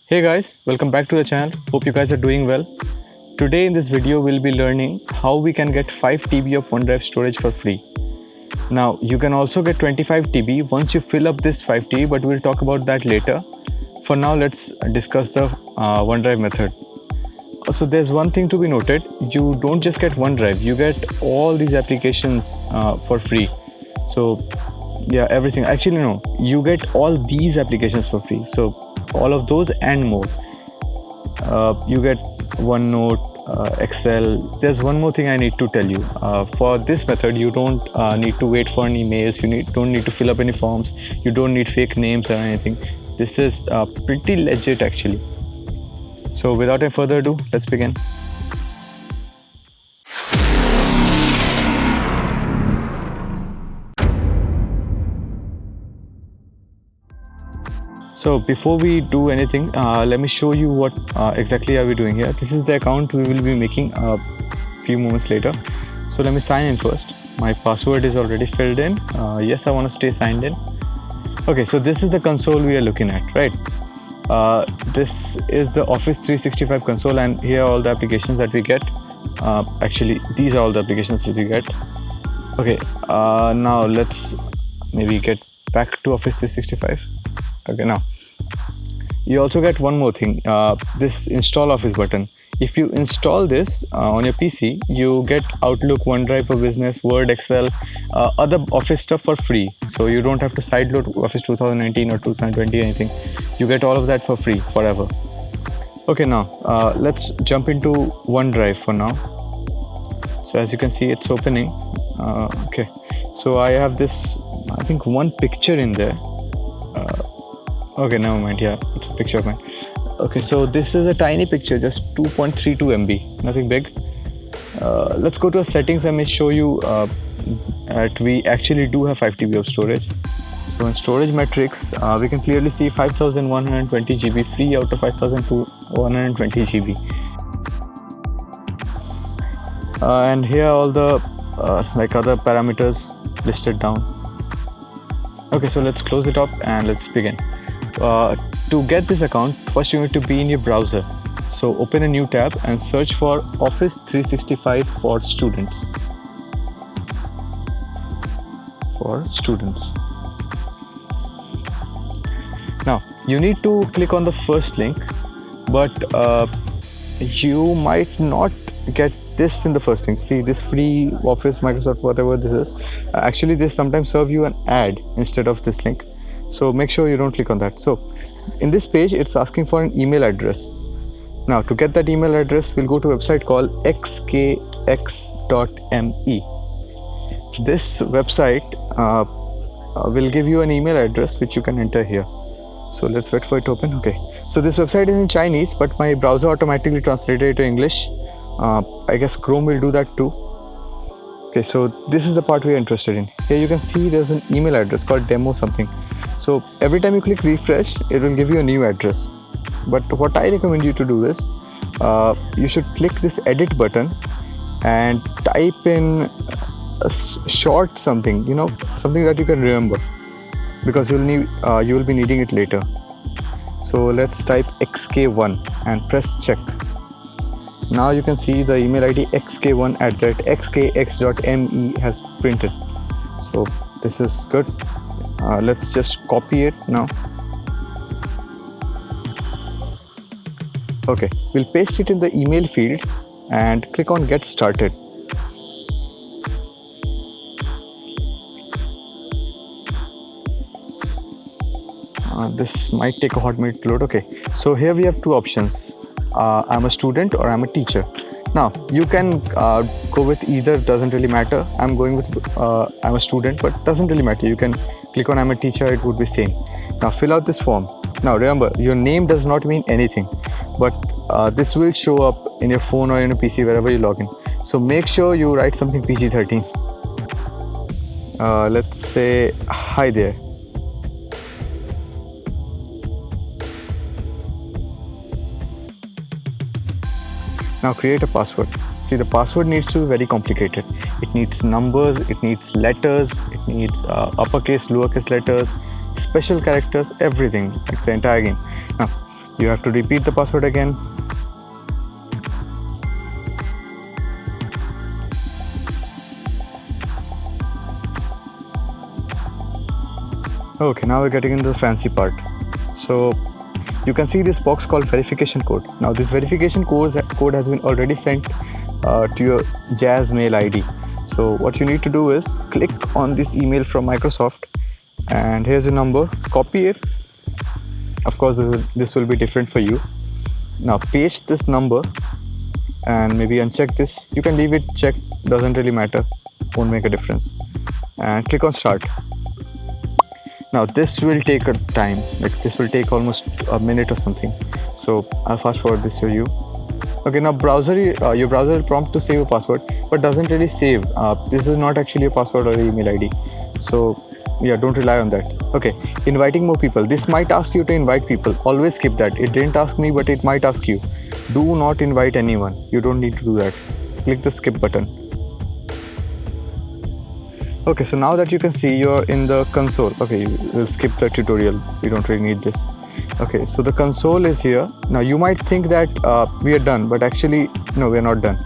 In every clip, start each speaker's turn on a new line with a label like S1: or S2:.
S1: Hey guys, welcome back to the channel. Hope you guys are doing well. Today in this video we'll be learning how we can get 5 TB of OneDrive storage for free. Now you can also get 25 TB once you fill up this 5 TB, but we'll talk about that later. For now let's discuss the OneDrive method. So there's one thing to be noted, you don't just get OneDrive, you get all these applications for free. So yeah, everything. Actually no, you get all these applications for free. So all of those and more. You get OneNote, Excel. There's one more thing I need to tell you. For this method, you don't need to wait for any emails. Don't need to fill up any forms. You don't need fake names or anything. This is pretty legit actually. So without any further ado, let's begin. So before we do anything, let me show you what exactly are we doing here. This is the account we will be making a few moments later. So let me sign in first. My password is already filled in. Yes, I want to stay signed in. Okay, so this is the console we are looking at, right? This is the Office 365 console, and here are all the applications that we get. Actually, these are all the applications that we get. Okay, now let's maybe get back to Office 365. Okay, now you also get one more thing, this install Office button. If you install this on your PC, you get Outlook, OneDrive for Business, Word, Excel, other Office stuff for free. So you don't have to sideload Office 2019 or 2020 anything. You get all of that for free forever. Okay, now let's jump into OneDrive for now. So as you can see, it's opening. Okay, so I have this, I think, one picture in there. Okay, never mind. Yeah, it's a picture of mine. Okay, so this is a tiny picture, just 2.32 MB, nothing big. Let's go to settings. I may show you that we actually do have 5 TB of storage. So in storage metrics, we can clearly see 5120 GB free out of 5120 GB. And here are all the other parameters listed down. Okay, so let's close it up and let's begin. To get this account, first you need to be in your browser. So open a new tab and search for Office 365 for students. Now you need to click on the first link, but you might not get this in the first link. See, this free Office, Microsoft, whatever this is, actually they sometimes serve you an ad instead of this link. So make sure you don't click on that. So in this page, it's asking for an email address. Now to get that email address, we'll go to a website called xkx.me. This website will give you an email address which you can enter here. So let's wait for it to open. Okay, so this website is in Chinese, but my browser automatically translated it to English. I guess Chrome will do that too. Okay, so this is the part we are interested in. Here you can see there's an email address called demo something. So every time you click refresh, it will give you a new address. But what I recommend you to do is, you should click this edit button and type in a short something, something that you can remember, because you will be needing it later. So let's type xk1 and press check. Now you can see the email ID xk1@xkx.me has printed. So this is good. Let's just copy it now. Okay, we'll paste it in the email field and click on get started. This might take a hot minute to load. Okay, so here we have two options. I'm a student or I'm a teacher. Now you can go with either, doesn't really matter. I'm going with I'm a student, but doesn't really matter. You can click on I'm a teacher, it would be same. Now fill out this form. Now remember, your name does not mean anything, but this will show up in your phone or in a PC wherever you log in. So make sure you write something PG-13. Let's say hi there. Now create a password. See, the password needs to be very complicated. It needs numbers, it needs letters, it needs uppercase, lowercase letters, special characters, everything, like the entire game. Now You have to repeat the password again. Okay, now we're getting into the fancy part. So you can see this box called verification code. Now this verification code has been already sent to your Jazz mail ID. So what you need to do is click on this email from Microsoft, and here's your number. Copy it. Of course, this will be different for you. Now paste this number and maybe uncheck this. You can leave it checked, doesn't really matter, won't make a difference. And click on start. Now this will take a time, like this will take almost a minute or something. So I'll fast forward this to you. Okay, now your browser will prompt to save a password, but doesn't really save. This is not actually a password or email ID. So yeah, don't rely on that. Okay, inviting more people. This might ask you to invite people. Always skip that. It didn't ask me, but it might ask you. Do not invite anyone. You don't need to do that. Click the skip button. Okay, so now that you can see, you're in the console. Okay, we'll skip the tutorial. We don't really need this. Okay, so the console is here. Now you might think that we are done, but actually no, we're not done.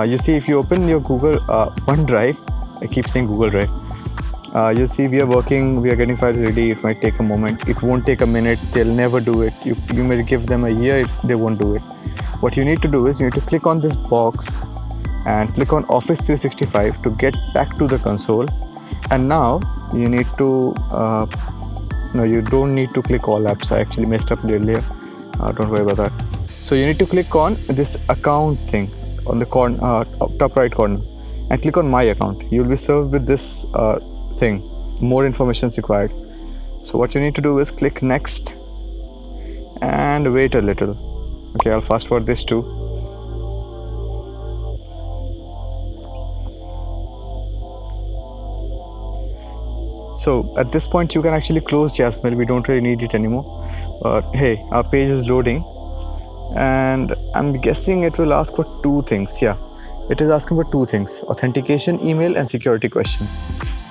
S1: You see, if you open your Google OneDrive, I keep saying Google Drive, you see we are working, we are getting files ready. It might take a moment. It won't take a minute. They'll never do it. You may give them a year, they won't do it. What you need to do is you need to click on this box and click on Office 365 to get back to the console. And now you need to no, you don't need to click all apps. I actually messed up earlier. Don't worry about that. So you need to click on this account thing on the corner, top right corner, and click on my account. You'll be served with this thing. More information is required. So what you need to do is click next and wait a little. Okay, I'll fast forward this too. So at this point you can actually close Jazzmail. We don't really need it anymore. But hey, our page is loading, and I'm guessing it will ask for two things. Yeah, it is asking for two things: authentication email and security questions.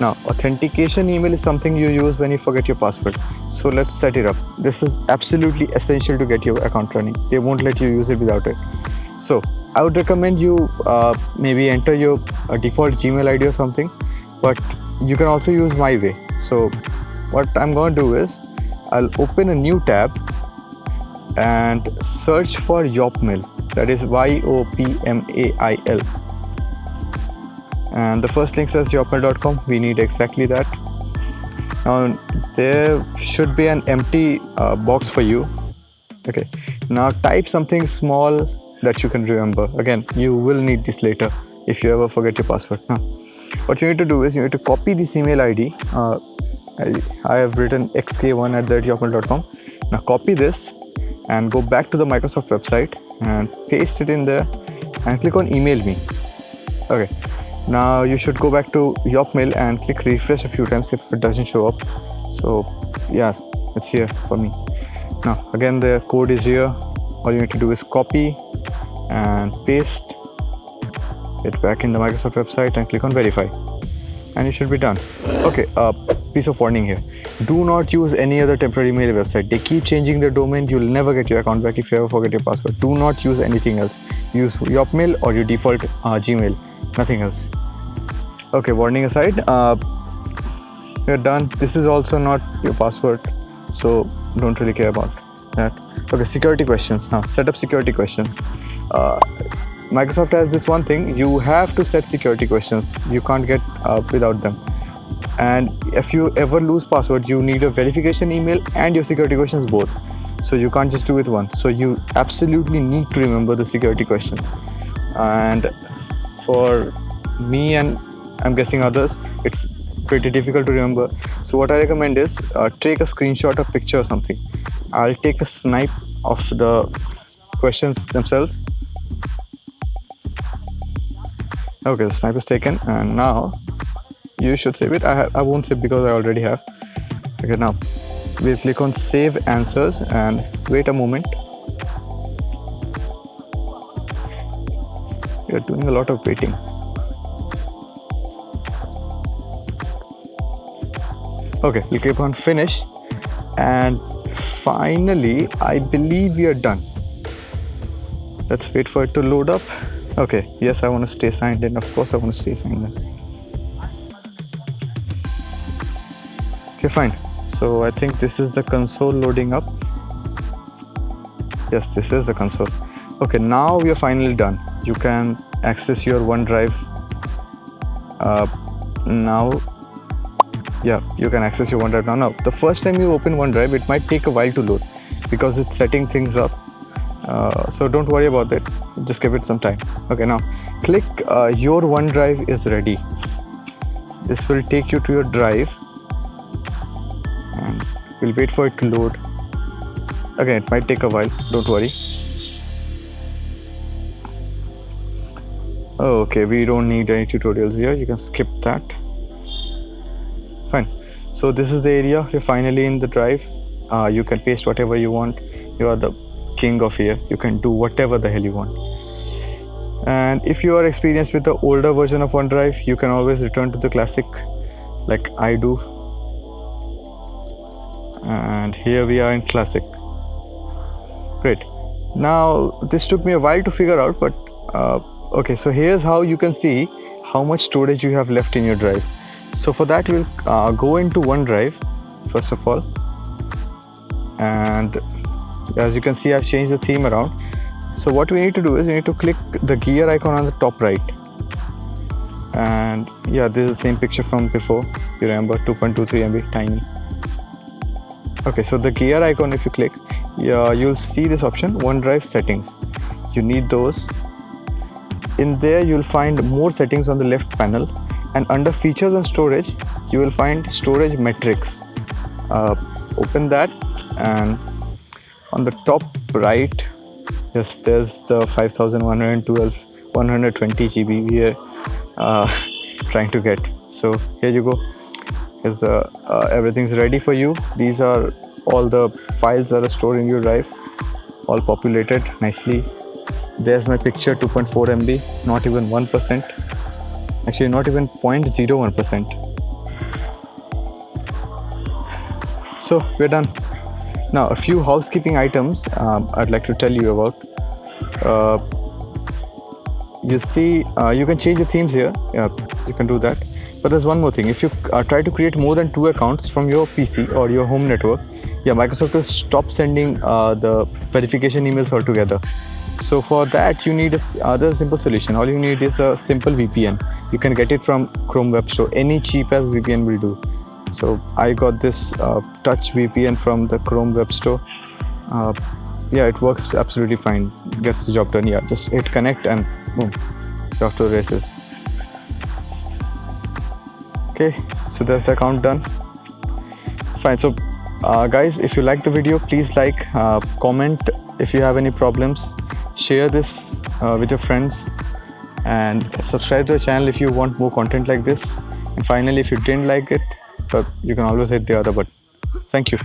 S1: Now authentication email is something you use when you forget your password. So let's set it up. This is absolutely essential to get your account running. They won't let you use it without it. So I would recommend you maybe enter your default Gmail ID or something, but you can also use my way. So what I'm going to do is I'll open a new tab and search for Yopmail. That is YOPMAIL, and the first link says yopmail.com. We need exactly that. Now there should be an empty box for you. Okay, now type something small that you can remember. Again, you will need this later if you ever forget your password. What you need to do is you need to copy this email ID. I have written xk1@yopmail.com. Now copy this and go back to the Microsoft website and paste it in there and click on email me. Okay, now you should go back to Yopmail and click refresh a few times if it doesn't show up. So yeah, it's here for me. Now again, the code is here. All you need to do is copy and paste it back in the Microsoft website and click on verify, and you should be done. Okay, piece of warning here: do not use any other temporary email website. They keep changing their domain. You'll never get your account back if you ever forget your password. Do not use anything else. Use Yopmail or your default Gmail, nothing else. Okay, warning aside, we're done. This is also not your password, so don't really care about that. Okay, security questions. Now set up security questions. Microsoft has this one thing: you have to set security questions. You can't get without them. And if you ever lose password, you need a verification email and your security questions both. So you can't just do it once. So you absolutely need to remember the security questions. And for me, and I'm guessing others, it's pretty difficult to remember. So what I recommend is take a screenshot or picture or something. I'll take a snipe of the questions themselves. Okay, the snipe is taken, and now you should save it. I won't save because I already have. Okay, now we'll click on save answers and wait a moment. You're doing a lot of waiting. Okay, we'll click on finish, and finally, I believe we are done. Let's wait for it to load up. Okay, yes, I want to stay signed in. Of course I want to stay signed in. Okay, fine. So I think this is the console loading up. Yes, this is the console. Okay, now we are finally done. You can access your OneDrive now. Yeah, you can access your OneDrive now. Now, the first time you open OneDrive, it might take a while to load because it's setting things up. So don't worry about that. Just give it some time. Okay, now click your OneDrive is ready. This will take you to your drive, and we'll wait for it to load. Again, it might take a while. Don't worry. Okay, we don't need any tutorials here. You can skip that. Fine. So this is the area. You're finally in the drive. You can paste whatever you want. You are the king of here. You can do whatever the hell you want. And if you are experienced with the older version of OneDrive, you can always return to the classic, like I do. And here we are in classic. Great. Now this took me a while to figure out, but okay, so here's how you can see how much storage you have left in your drive. So for that, we'll go into OneDrive first of all, and as you can see, I've changed the theme around. So what we need to do is we need to click the gear icon on the top right, and yeah, this is the same picture from before. You remember, 2.23 MB, tiny. Okay, so the gear icon, if you click, yeah, you'll see this option, OneDrive settings. You need those. In there you'll find more settings on the left panel, and under features and storage you will find storage metrics. Open that, and on the top right, yes, there's the 5112 120 GB we are trying to get. So here you go. Is the everything's ready for you. These are all the files that are stored in your drive, all populated nicely. There's my picture, 2.4 MB, not even 1%, actually not even 0.01%. So we're done. Now a few housekeeping items I'd like to tell you about. You see, you can change the themes here. Yeah, you can do that. But there's one more thing. If you try to create more than 2 accounts from your PC or your home network, yeah, Microsoft will stop sending the verification emails altogether. So for that, you need a other simple solution. All you need is a simple VPN. You can get it from Chrome Web Store. Any cheap as VPN will do. So I got this Touch VPN from the Chrome Web Store. Yeah, it works absolutely fine. Gets the job done. Yeah, just hit connect and boom, you're off to the races. Okay, so that's the account done. Fine. So guys, if you like the video, please like, comment if you have any problems, share this with your friends, and subscribe to the channel if you want more content like this. And finally, if you didn't like it, you can always hit the other button. Thank you.